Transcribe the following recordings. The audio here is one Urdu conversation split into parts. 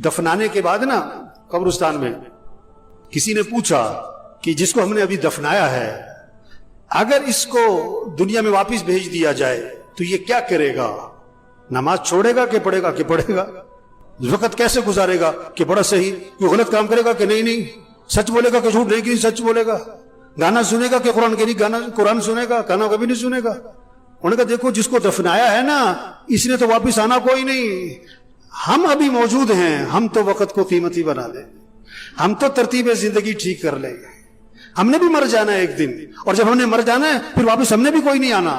دفنانے کے بعد نا قبرستان میں کسی نے پوچھا کہ جس کو ہم نے ابھی دفنایا ہے اگر اس کو دنیا میں واپس بھیج دیا جائے تو یہ کیا کرے گا؟ نماز چھوڑے گا کہ پڑھے گا؟ کہ پڑھے گا؟ وقت کیسے گزارے گا؟ کہ بڑا صحیح. کوئی غلط کام کرے گا کہ نہیں سچ بولے گا کہ جھوٹ نہیں کہ سچ بولے گا؟ گانا سنے گا کہ قرآن کہ نہیں گانا قرآن سنے گا؟ گانا کبھی نہیں سنے گا. انہوں نے کہا دیکھو جس کو دفنایا ہے نا اس نے تو واپس آنا کوئی نہیں. ہم ابھی موجود ہیں, ہم تو وقت کو قیمتی بنا دیں, ہم تو ترتیب زندگی ٹھیک کر لیں. ہم نے بھی مر جانا ہے ایک دن, اور جب ہم نے مر جانا ہے پھر واپس ہم نے بھی کوئی نہیں آنا.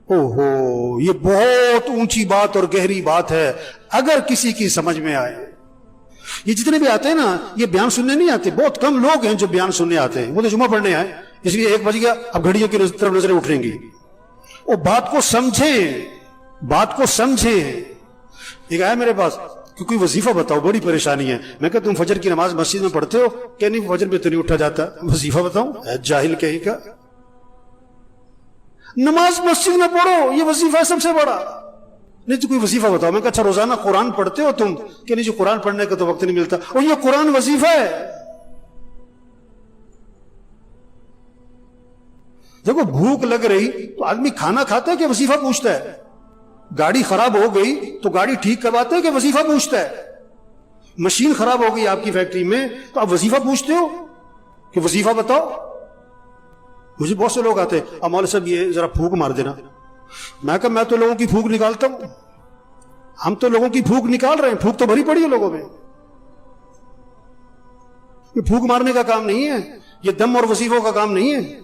اوہو, یہ بہت اونچی بات اور گہری بات ہے اگر کسی کی سمجھ میں آئے. یہ جتنے بھی آتے ہیں نا یہ بیان سننے نہیں آتے, بہت کم لوگ ہیں جو بیان سننے آتے ہیں. وہ تو جمعہ پڑھنے آئے, اس لیے 1 بج گیا اب گھڑیوں کی طرف نظریں اٹھیں گی. وہ بات کو سمجھیں, بات کو سمجھیں. ایک آیا میرے پاس کہ کوئی وظیفہ بتاؤ, بڑی پریشانی ہے. میں کہا تم فجر کی نماز مسجد میں پڑھتے ہو؟ کہ نہیں فجر میں تو نہیں اٹھا جاتا. وظیفہ بتاؤں؟ جاہل کہیں کا. نماز مسجد میں پڑھو یہ وظیفہ ہے سب سے بڑا. نہیں تو کوئی وظیفہ بتاؤ. میں کہا اچھا روزانہ قرآن پڑھتے ہو تم؟ کہ نہیں جو قرآن پڑھنے کا تو وقت نہیں ملتا. اور یہ قرآن وظیفہ ہے. دیکھو بھوک لگ رہی تو آدمی کھانا کھاتا ہے کہ وظیفہ پوچھتا ہے؟ گاڑی خراب ہو گئی تو گاڑی ٹھیک کرواتے ہیں کہ وظیفہ پوچھتا ہے؟ مشین خراب ہو گئی آپ کی فیکٹری میں تو آپ وظیفہ پوچھتے ہو کہ وظیفہ بتاؤ؟ مجھے بہت سے لوگ آتے ہیں اب مولوی صاحب یہ ذرا پھونک مار دینا. میں کہا میں تو لوگوں کی پھونک نکالتا ہوں. ہم تو لوگوں کی پھونک نکال رہے ہیں, پھونک تو بھری پڑی ہے لوگوں میں. یہ پھونک مارنے کا کام نہیں ہے, یہ دم اور وظیفوں کا کام نہیں ہے.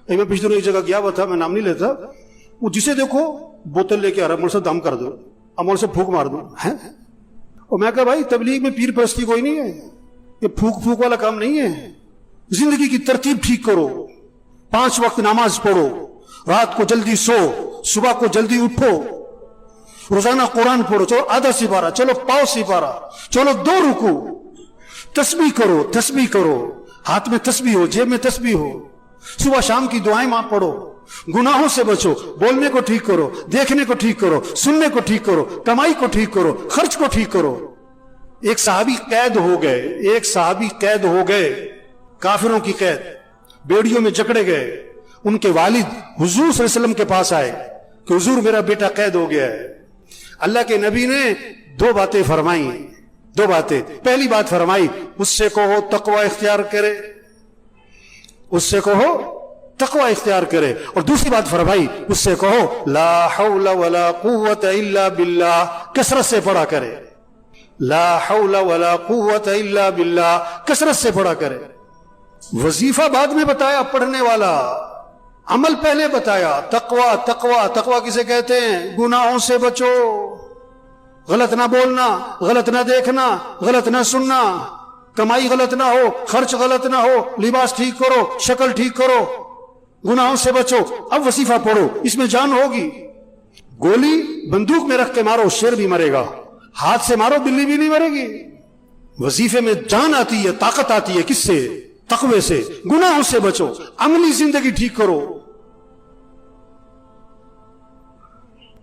میں پچھلے دنوں ایک جگہ گیا ہوا تھا, میں نام نہیں لیتا, وہ جسے دیکھو بوتل لے کے آ رہا, مول سے دم کر دو, اب مول سے پھونک مار دو. اور میں کہا بھائی تبلیغ میں پیر پرستی کوئی نہیں ہے, یہ پھونک پھونک والا کام نہیں ہے. زندگی کی ترتیب ٹھیک کرو, 5 وقت نماز پڑھو, رات کو جلدی سو, صبح کو جلدی اٹھو, روزانہ قرآن پڑھو, چلو آدھا سپارہ, چلو پاؤ سپارہ, چلو 2 رکوع, تسبیح کرو, تسبیح کرو, ہاتھ میں تسبیح ہو, جیب میں تسبیح ہو, صبح شام کی دعائیں ماں پڑھو, گناہوں سے بچو, بولنے کو ٹھیک کرو, دیکھنے کو ٹھیک کرو, سننے کو ٹھیک کرو, کمائی کو ٹھیک کرو, خرچ کو ٹھیک کرو. ایک صحابی قید ہو گئے, ایک صحابی قید ہو گئے, کافروں کی قید, بیڑیوں میں جکڑے گئے. ان کے والد حضور صلی اللہ علیہ وسلم کے پاس آئے کہ حضور میرا بیٹا قید ہو گیا ہے. اللہ کے نبی نے 2 باتیں فرمائی, 2 باتیں. پہلی بات فرمائی اس سے کہو تقوی اختیار کرے, اس سے کہو تقوی اختیار کرے. اور دوسری بات فرمائی اس سے کہو لا حول ولا قوت الا باللہ, کثرت سے پڑھا کرے. لا حول ولا قوت الا باللہ, کثرت سے پڑھا کرے. وظیفہ بعد میں بتایا پڑھنے والا, عمل پہلے بتایا. تقوی تقوی تقوی کسے کہتے ہیں؟ گناہوں سے بچو, غلط نہ بولنا, غلط نہ دیکھنا, غلط نہ سننا, کمائی غلط نہ ہو, خرچ غلط نہ ہو, لباس ٹھیک کرو, شکل ٹھیک کرو, گناہوں سے بچو. اب وظیفہ پڑھو, اس میں جان ہوگی. گولی بندوق میں رکھ کے مارو شیر بھی مرے گا, ہاتھ سے مارو بلی بھی نہیں مرے گی. وظیفے میں جان آتی ہے, طاقت آتی ہے. کس سے؟ تقوی سے. گناہوں سے بچو, عملی زندگی ٹھیک کرو.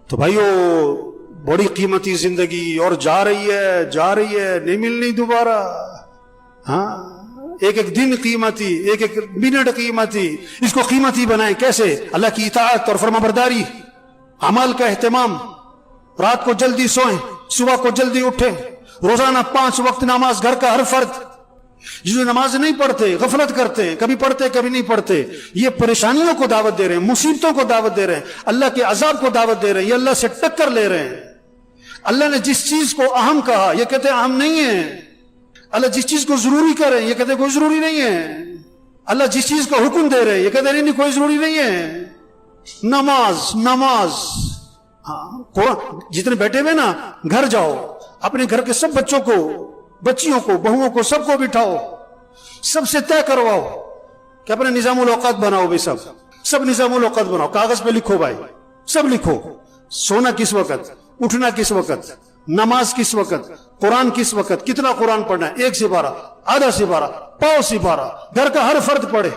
تو بھائیو بڑی قیمتی زندگی اور جا رہی ہے, جا رہی ہے, نہیں ملنی دوبارہ. ہاں, ایک ایک دن قیمتی, ایک ایک منٹ قیمتی. اس کو قیمتی بنائیں. کیسے؟ اللہ کی اطاعت اور فرمانبرداری, اعمال کا اہتمام, رات کو جلدی سوئیں, صبح کو جلدی اٹھیں, روزانہ 5 وقت نماز. گھر کا ہر فرد جو نماز نہیں پڑھتے, غفلت کرتے, کبھی پڑھتے کبھی نہیں پڑھتے, یہ پریشانیوں کو دعوت دے رہے ہیں, مصیبتوں کو دعوت دے رہے ہیں, اللہ کے عذاب کو دعوت دے رہے ہیں, یہ اللہ سے ٹکر لے رہے ہیں. اللہ نے جس چیز کو اہم کہا یہ کہتے ہیں اہم نہیں ہے. اللہ جس چیز کو ضروری کر رہے ہیں یہ کہتے ہیں کوئی ضروری نہیں ہے. اللہ جس چیز کو حکم دے رہے ہیں یہ کہتے ہیں نہیں کوئی ضروری نہیں ہے. نماز نماز. ہاں, جتنے بیٹھے ہوئے نا گھر جاؤ, اپنے گھر کے سب بچوں کو, بچیوں کو, بہوؤں کو, سب کو بٹھاؤ, سب سے طے کرواؤ کہ اپنے نظام الاوقات بناؤ. بھی سب نظام الاوقات بناؤ, کاغذ پہ لکھو بھائی, سب لکھو. سونا کس وقت, اٹھنا کس وقت, نماز کس وقت, قرآن کس وقت, کتنا قرآن پڑھنا ہے, 1 سپارہ, آدھا سپارہ, پاؤ سپارہ. گھر کا ہر فرد پڑھے.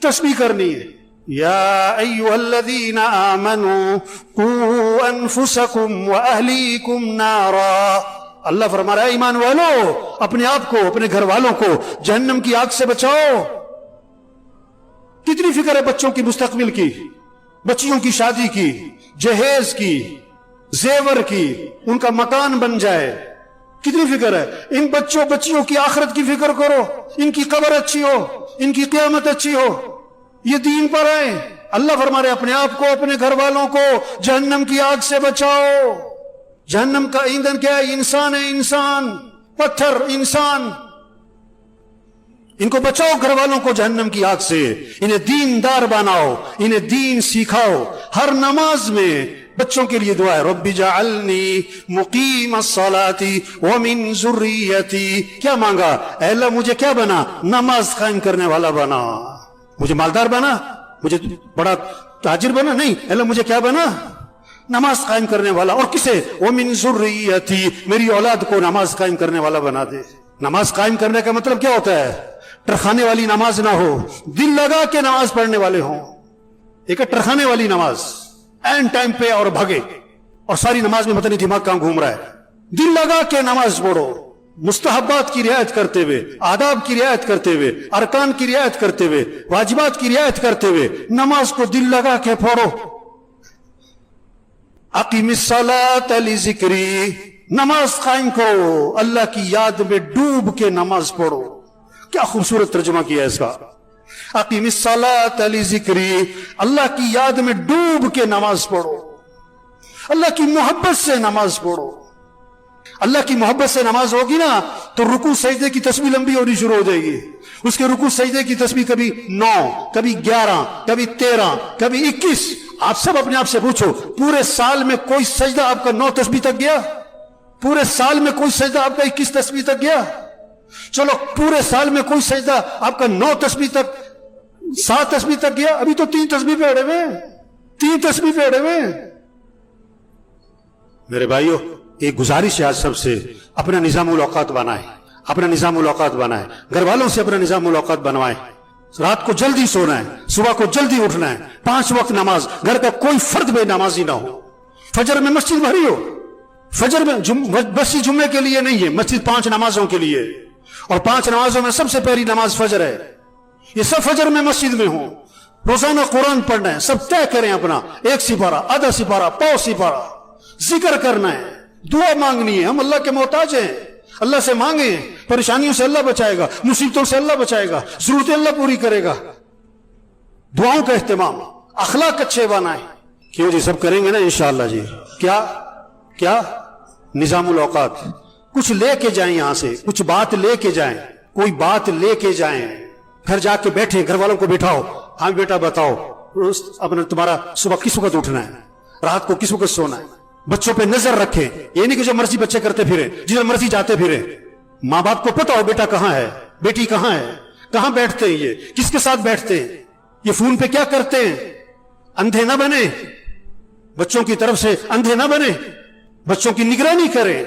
تسبیح کرنی ہے. یا ایھا الذین آمنوا قوا انفسکم واہلیکم نارا. اللہ فرما رہا ہے ایمان والو اپنے آپ کو اپنے گھر والوں کو جہنم کی آگ سے بچاؤ. کتنی فکر ہے بچوں کی مستقبل کی, بچیوں کی شادی کی, جہیز کی, زیور کی, ان کا مکان بن جائے. کتنی فکر ہے. ان بچیوں کی آخرت کی فکر کرو, ان کی قبر اچھی ہو, ان کی قیامت اچھی ہو, یہ دین پر آئے. اللہ فرما رہے اپنے آپ کو اپنے گھر والوں کو جہنم کی آگ سے بچاؤ. جہنم کا ایندھن کیا ہے؟ انسان ہے, انسان, پتھر, انسان. ان کو بچاؤ گھر والوں کو جہنم کی آگ سے. انہیں دیندار بناؤ, انہیں دین سکھاؤ. ہر نماز میں بچوں کے لیے دعا ہے رب جعلنی مقیم الصلاۃ ومن ذریتی. کیا مانگا؟ اے اللہ مجھے کیا بنا؟ نماز قائم کرنے والا بنا. مجھے مالدار بنا, مجھے بڑا تاجر بنا نہیں, اللہ مجھے کیا بنا؟ نماز قائم کرنے والا. اور کسے؟ ومن ذریتی, میری اولاد کو نماز قائم کرنے والا بنا دے. نماز قائم کرنے کا مطلب کیا ہوتا ہے؟ ٹرخانے والی نماز نہ ہو, دل لگا کے نماز پڑھنے والے ہوں. ایک ٹرخانے والی نماز, این ٹائم پہ اور بھگے, اور ساری نماز میں پتہ نہیں دماغ کہاں گھوم رہا ہے. دل لگا کے نماز پڑھو, مستحبات کی رعایت کرتے ہوئے, آداب کی رعایت کرتے ہوئے, ارکان کی رعایت کرتے ہوئے, واجبات کی رعایت کرتے ہوئے نماز کو دل لگا کے پڑھو. اقیم الصلاۃ لذکری, نماز قائم کرو, اللہ کی یاد میں ڈوب کے نماز پڑھو. کیا خوبصورت ترجمہ کیا ہے اس کا. اقیم الصلاۃ لذکری, اللہ کی یاد میں ڈوب کے نماز پڑھو, اللہ کی محبت سے نماز پڑھو. اللہ کی محبت سے نماز ہوگی نا تو رکوع سجدے کی تسبیح لمبی ہونی شروع ہو جائے گی. اس کے رکوع سجدے کی تسبیح کبھی 9, کبھی 11, کبھی 13, کبھی 21. آپ سب اپنے آپ سے پوچھو, پورے سال میں کوئی سجدہ آپ کا 9 تسبیح تک گیا؟ پورے سال میں کوئی سجدہ آپ کا 21 تسبیح تک گیا؟ چلو پورے سال میں کوئی سجدہ آپ کا 9 تسبیح تک, 7 تسبیح تک گیا؟ ابھی تو 3 تسبیح پہ اڑے ہوئے, 3 تسبیح پہ اڑے ہوئے. میرے بھائیو ایک گزارش ہے آج سب سے, اپنا نظام الاوقات بنائیں, اپنا نظام الاوقات بنائیں, گھر والوں سے اپنا نظام الاوقات بنوائیں. رات کو جلدی سونا ہے, صبح کو جلدی اٹھنا ہے, 5 وقت نماز, گھر کا کوئی فرد بے نمازی نہ ہو. فجر میں مسجد بھری ہو, فجر میں مسجد جمعے کے لیے نہیں ہے, مسجد 5 نمازوں کے لیے, اور 5 نمازوں میں سب سے پہلی نماز فجر ہے. یہ سب فجر میں مسجد میں ہوں, روزانہ قرآن پڑھنا ہے, سب طے کریں اپنا 1 سپارہ, آدھا سپارہ, پاؤ سپارہ, ذکر کرنا ہے, دعا مانگنی ہے. ہم اللہ کے محتاج ہیں, اللہ سے مانگیں, پریشانیوں سے اللہ بچائے گا, مصیبتوں سے اللہ بچائے گا, ضرورتیں اللہ پوری کرے گا. دعاؤں کا اہتمام, اخلاق اچھے بنائیں. کیوں جی, سب کریں گے نا انشاءاللہ جی. کیا نظام الاوقات, کچھ لے کے جائیں یہاں سے, کچھ بات لے کے جائیں, کوئی بات لے کے جائیں. گھر جا کے بیٹھیں, گھر والوں کو بٹھاؤ, ہاں بیٹا بتاؤ اپنا تمہارا صبح کس وقت اٹھنا ہے, رات کو کس وقت سونا ہے. بچوں پہ نظر رکھیں, یہ نہیں کہ جو مرضی بچے کرتے پھرے, جدھر مرضی جاتے پھرے. ماں باپ کو پتا ہو بیٹا کہاں ہے, بیٹی کہاں ہے, کہاں بیٹھتے ہیں, یہ کس کے ساتھ بیٹھتے ہیں, یہ فون پہ کیا کرتے ہیں. اندھے نہ بنے, بچوں کی طرف سے اندھے نہ بنے, بچوں کی نگرانی کریں.